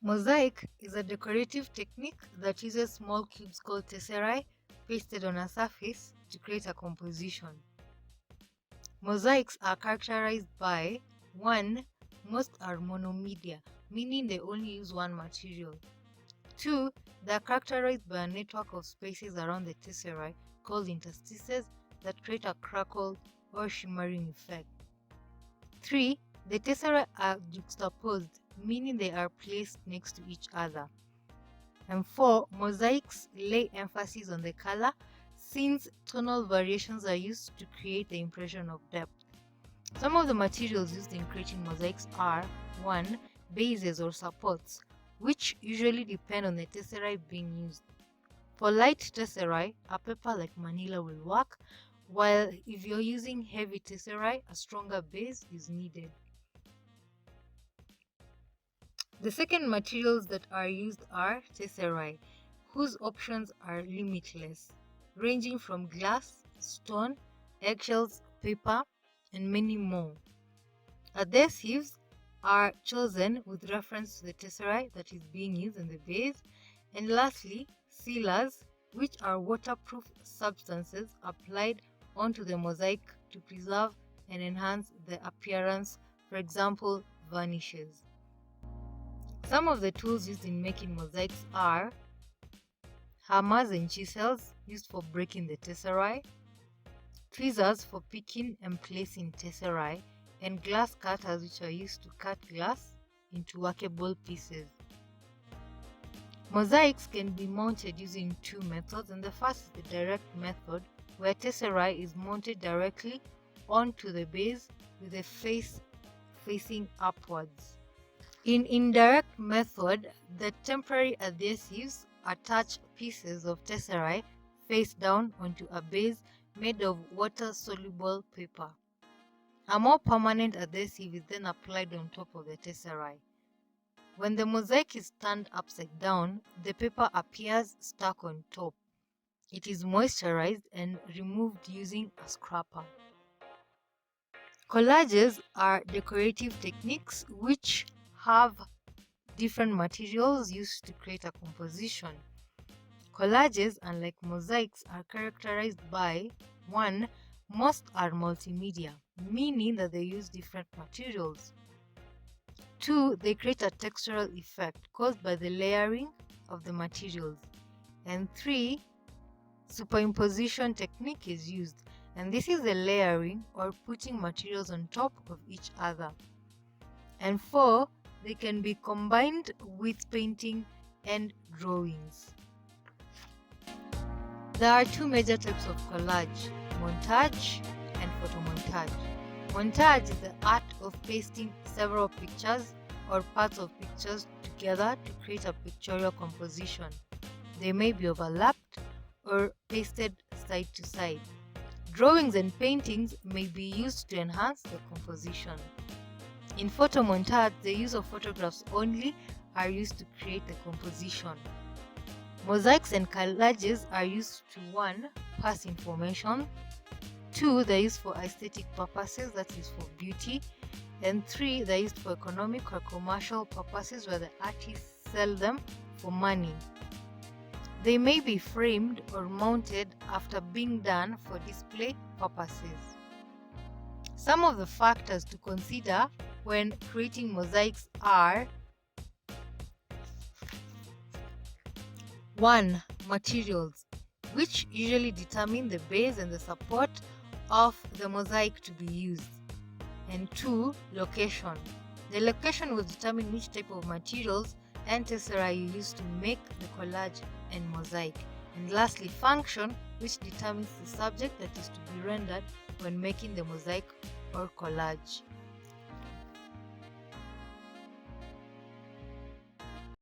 Mosaic is a decorative technique that uses small cubes called tesserae pasted on a surface to create a composition. Mosaics are characterized by 1. Most are monomedia, meaning they only use one material. 2. They are characterized by a network of spaces around the tesserae called interstices that create a crackle or shimmering effect. 3. The tesserae are juxtaposed, meaning they are placed next to each other. And 4. Mosaics lay emphasis on the color since tonal variations are used to create the impression of depth. Some of the materials used in creating mosaics are 1. Bases or supports, which usually depend on the tesserae being used. For light tesserae, a paper like manila will work, while if you're using heavy tesserae, a stronger base is needed. The second materials that are used are tesserae, whose options are limitless, ranging from glass, stone, eggshells, paper, and many more. Adhesives are chosen with reference to the tesserae that is being used in the base. And lastly, sealers, which are waterproof substances applied onto the mosaic to preserve and enhance the appearance, for example, varnishes. Some of the tools used in making mosaics are hammers and chisels used for breaking the tesserae, tweezers for picking and placing tesserae, and glass cutters which are used to cut glass into workable pieces. Mosaics can be mounted using two methods, and the first is the direct method, where tesserae is mounted directly onto the base with the face facing upwards. In indirect method, the temporary adhesives attach pieces of tesserae face down onto a base made of water-soluble paper. A more permanent adhesive is then applied on top of the tesserae. When the mosaic is turned upside down, the paper appears stuck on top. It is moisturized and removed using a scraper. Collages are decorative techniques which have different materials used to create a composition. Collages, unlike mosaics, are characterized by 1. Most are multimedia, meaning that they use different materials. 2. They create a textural effect caused by the layering of the materials. And 3. Superimposition technique is used, and this is the layering or putting materials on top of each other. And 4. They can be combined with painting and drawings. There are two major types of collage, montage and photomontage. Montage is the art of pasting several pictures or parts of pictures together to create a pictorial composition. They may be overlapped or pasted side to side. Drawings and paintings may be used to enhance the composition. In photomontage, the use of photographs only are used to create the composition. Mosaics and collages are used to 1. Pass information, 2. They're used for aesthetic purposes, that is for beauty, and 3. They're used for economic or commercial purposes where the artists sell them for money. They may be framed or mounted after being done for display purposes. Some of the factors to consider when creating mosaics are 1. Materials, which usually determine the base and the support of the mosaic to be used. And 2. Location. The location will determine which type of materials and tesserae you use to make the collage and mosaic. And lastly, function, which determines the subject that is to be rendered when making the mosaic or collage.